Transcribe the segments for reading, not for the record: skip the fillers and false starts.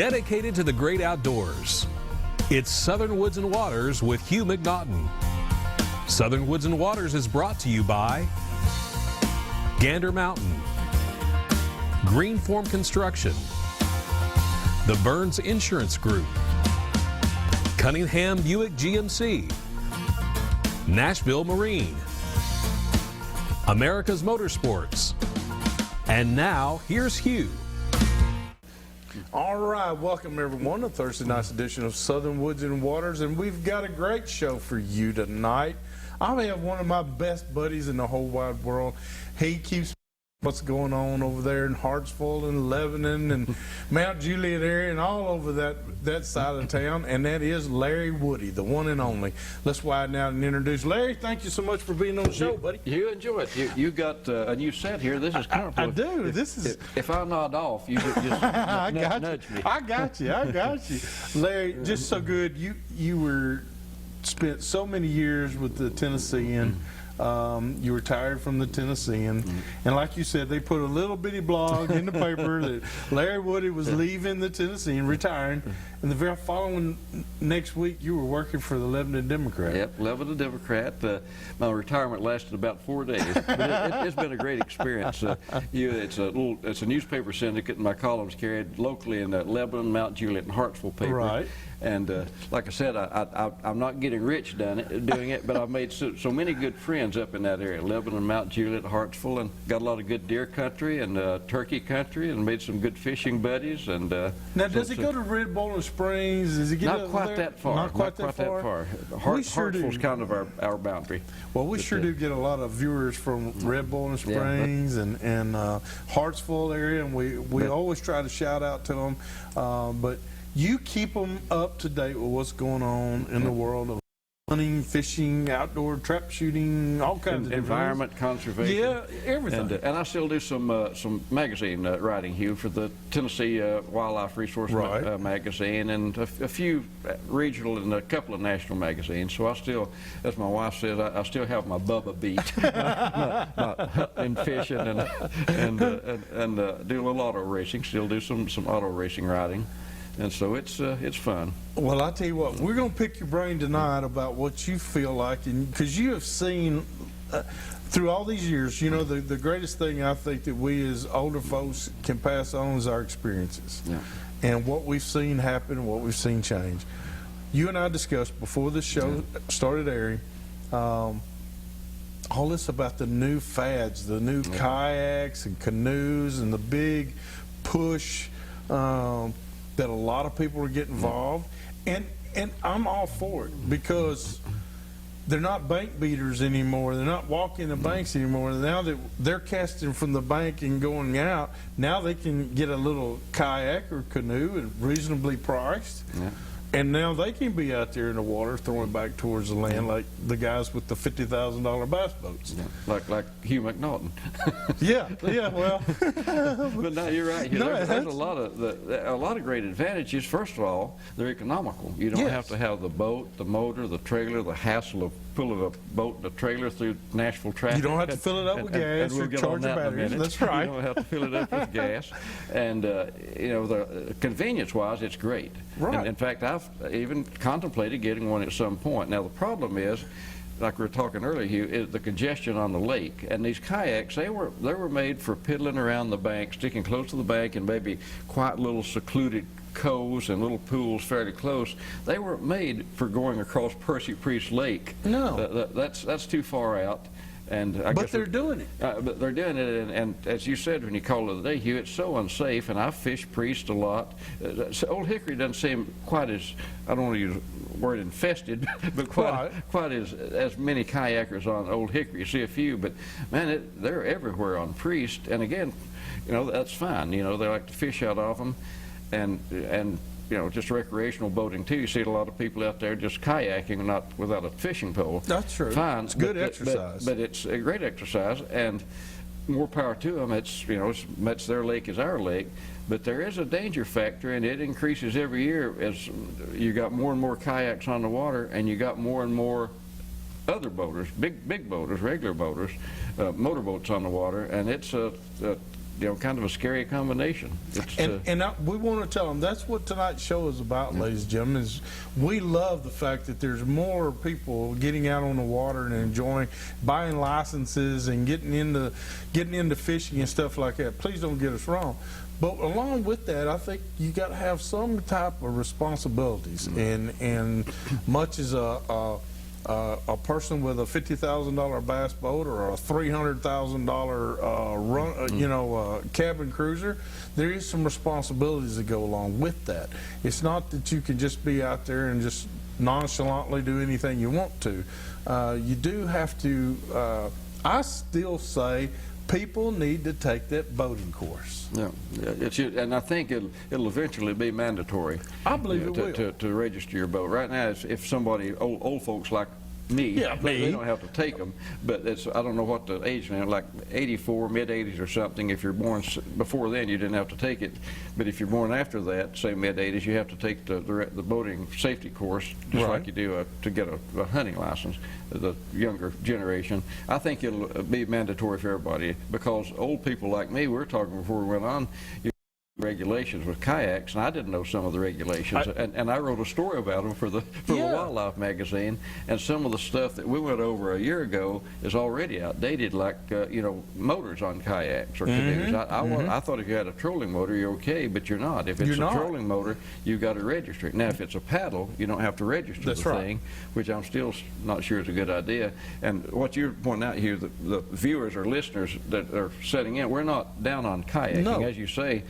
dedicated to the great outdoors. It's Southern Woods and Waters with Hugh McNaughton. Southern Woods and Waters is brought to you by Gander Mountain, Greenform Construction, the Burns Insurance Group, Cunningham Buick GMC, Nashville Marine, America's Motorsports. And now, here's Hugh. All right, welcome everyone to Thursday night's edition of Southern Woods and Waters, and we've got a great show for you tonight. I have one of my best buddies in the whole wide world. He keeps what's going on over there in Hartsville and Lebanon and Mount Juliet area and all over that side of town, and that is Larry Woody, the one and only. Let's widen out and introduce Larry. Thank you so much for being on the show, buddy. You enjoy it. You got a new set here. This is comfortable. I do. This is. If I nod off, you just nudge me. I got you. Larry, just so good. You spent so many years with the Tennessean. You retired from the Tennessean, and like you said, they put a little bitty blog in the paper that Larry Woody was leaving the Tennessean, retiring, and the very following next week you were working for the Lebanon Democrat. Yep, Lebanon Democrat. My retirement lasted about 4 days, but it's been a great experience. It's a newspaper syndicate, and my columns carried locally in Lebanon, Mount Juliet, and Hartsville paper. Right. And like I said, I'm not getting rich doing it, but I've made so many good friends up in that area, Lebanon, Mount Juliet, Hartsville, and got a lot of good deer country and turkey country, and made some good fishing buddies. And now, does he go to Red Bowling Springs? Does he get not quite that far? Not quite that far. Hartsville's kind of our boundary. Well, we sure do get a lot of viewers from Red Bowling Springs and Hartsville area, and we always try to shout out to them, but you keep them up to date with what's going on in the world of hunting, fishing, outdoor trap shooting, all kinds of environment conservation. Yeah, everything. And I still do some magazine writing, Hugh, for the Tennessee Wildlife Resource magazine, and a few regional and a couple of national magazines. So I still, as my wife says, I still have my Bubba beat in fishing and do a little auto racing. Still do some auto racing riding. And so it's fun. Well, I tell you what, we're going to pick your brain tonight about what you feel like, and because you have seen through all these years, you know, the greatest thing I think that we as older folks can pass on is our experiences, and what we've seen happen and what we've seen change. You and I discussed before the show started airing all this about the new fads, the new kayaks and canoes, and the big push. That a lot of people are getting involved, and I'm all for it, because they're not bank beaters anymore. They're not walking the banks anymore. Now that they're casting from the bank and going out, now they can get a little kayak or canoe and reasonably priced. And now they can be out there in the water throwing back towards the land like the guys with the $50,000 bass boats. Like Hugh McNaughton. Well. But no, you're right. There's a lot of great advantages. First of all, they're economical. You don't have to have the boat, the motor, the trailer, the hassle of pulling a boat and a trailer through Nashville traffic. You don't have to fill it up with gas or charge your batteries. That's right. You don't have to fill it up with gas. And the convenience-wise, it's great. Right. And in fact, I've even contemplated getting one at some point. Now, the problem is, like we were talking earlier, Hugh, is the congestion on the lake. And these kayaks, they were made for piddling around the bank, sticking close to the bank, and maybe quiet little secluded coves and little pools fairly close. They weren't made for going across Percy Priest Lake. No. That's too far out. And but they're doing it. But they're doing it, and as you said when you called it today, Hugh, it's so unsafe. And I've fished Priest a lot. Old Hickory doesn't seem quite as, I don't want to use the word infested, but quite as many kayakers on Old Hickory. You see a few, but man, they're everywhere on Priest. And again, that's fine. They like to fish out of them, and just recreational boating too. You see a lot of people out there just kayaking, not without a fishing pole. That's true. Fine. It's good exercise. But it's a great exercise, and more power to them. It's their lake is our lake, but there is a danger factor, and it increases every year as you got more and more kayaks on the water, and you got more and more other boaters, big boaters, regular boaters, motorboats on the water, and it's kind of a scary combination. It's, We want to tell them that's what tonight's show is about, ladies and gentlemen. Is we love the fact that there's more people getting out on the water and enjoying, buying licenses and getting into fishing and stuff like that. Please don't get us wrong. But along with that, I think you got to have some type of responsibilities, and much as a person with a $50,000 bass boat or a $300,000 cabin cruiser, there is some responsibilities that go along with that. It's not that you can just be out there and just nonchalantly do anything you want to. You do have to. I still say people need to take that boating course. Yeah, and I think it'll eventually be mandatory. I believe it will. To register your boat. Right now, if somebody, old folks like me, they don't have to take them, but I don't know what the age now, like 84, mid-80s or something. If you're born before then, you didn't have to take it, but if you're born after that, say mid-80s, you have to take the boating safety course, just like you do to get a hunting license, the younger generation. I think it'll be mandatory for everybody, because old people like me, we were talking before we went on, regulations with kayaks, and I didn't know some of the regulations, and I wrote a story about them for the Wildlife magazine, and some of the stuff that we went over a year ago is already outdated, like motors on kayaks or canoes. I thought if you had a trolling motor, you're okay, but you're not. If it's a trolling motor, you've got to register it. Now, if it's a paddle, you don't have to register thing, which I'm still not sure is a good idea. And what you're pointing out here, the viewers or listeners that are setting in, we're not down on kayaking, as you say.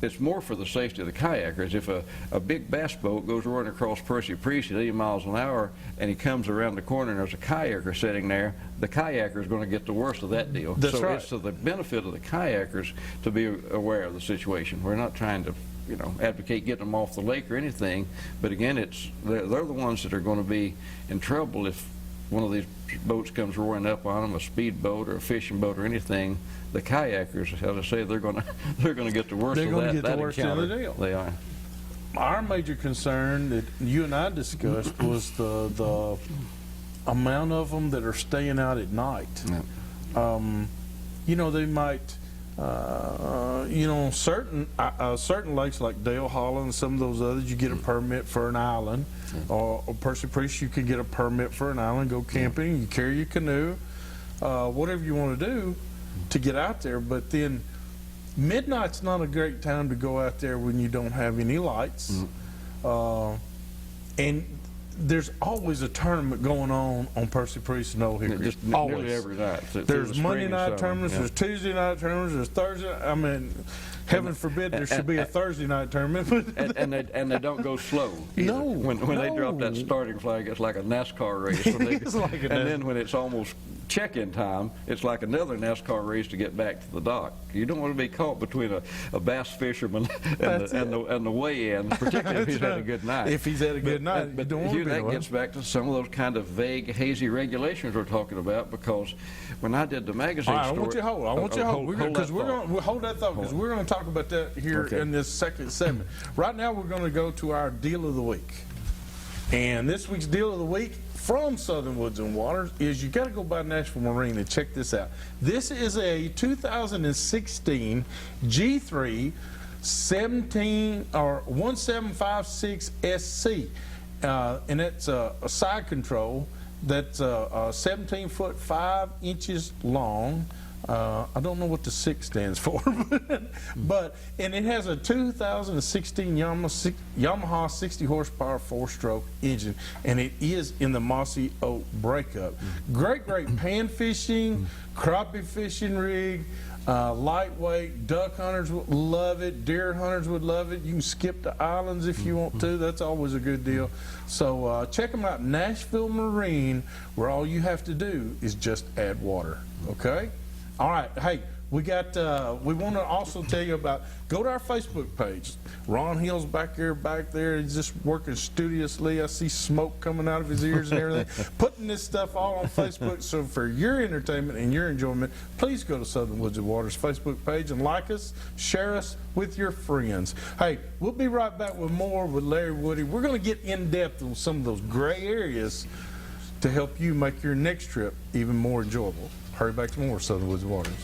It's more for the safety of the kayakers. If a big bass boat goes roaring across Percy Priest at 80 miles an hour and he comes around the corner and there's a kayaker sitting there, the kayaker is going to get the worst of that deal. It's to the benefit of the kayakers to be aware of the situation. We're not trying to advocate getting them off the lake or anything, but again, they're the ones that are going to be in trouble if one of these boats comes roaring up on them, a speed boat or a fishing boat or anything. The kayakers, as I say, they're going to get the worst of that. They're going to get the worst of the deal. They are. Our major concern that you and I discussed was the amount of them that are staying out at night. Yeah. They might. Certain lakes like Dale Hollow and some of those others, you get a permit for an island, or Percy Priest, you can get a permit for an island, go camping, you carry your canoe, whatever you want to do to get out there. But then midnight's not a great time to go out there when you don't have any lights, and there's always a tournament going on Percy Priest and Old Hickory. Just nearly every night. There's Monday night tournaments, there's Tuesday night tournaments, there's Thursday. I mean, heaven forbid there should be a Thursday night tournament. and they don't go slow either. No. When they drop that starting flag, it's like a NASCAR race. Then when it's almost check-in time, it's like another NASCAR race to get back to the dock. You don't want to be caught between a bass fisherman and the weigh-in, particularly if he's had a good night. If he's had a good night, but you don't want to be that gets back to some of those kind of vague, hazy regulations we're talking about, because when I did the magazine story... I want you to hold. Because we're going to hold that thought, because we're going to talk about that here in this second segment. Right now, we're going to go to our Deal of the Week. And this week's Deal of the Week from Southern Woods and Waters is you got to go by Nashville Marine and check this out. This is a 2016 G3 1756 SC, and it's a side control that's 17 foot 5 inches long. I don't know what the 6 stands for, and it has a 2016 Yamaha 60 horsepower 4-stroke engine, and it is in the Mossy Oak breakup. Great pan fishing, crappie fishing rig, lightweight. Duck hunters would love it, deer hunters would love it. You can skip the islands if you want to. That's always a good deal. So check them out, Nashville Marine, where all you have to do is just add water. Okay? All right, hey, we want to also tell you about, go to our Facebook page. Ron Hill's back there, he's just working studiously. I see smoke coming out of his ears and everything. Putting this stuff all on Facebook, so for your entertainment and your enjoyment, please go to Southern Woods and Waters Facebook page and like us, share us with your friends. Hey, we'll be right back with more with Larry Woody. We're going to get in depth on some of those gray areas to help you make your next trip even more enjoyable. Hurry back to more Southern Woods and Waters.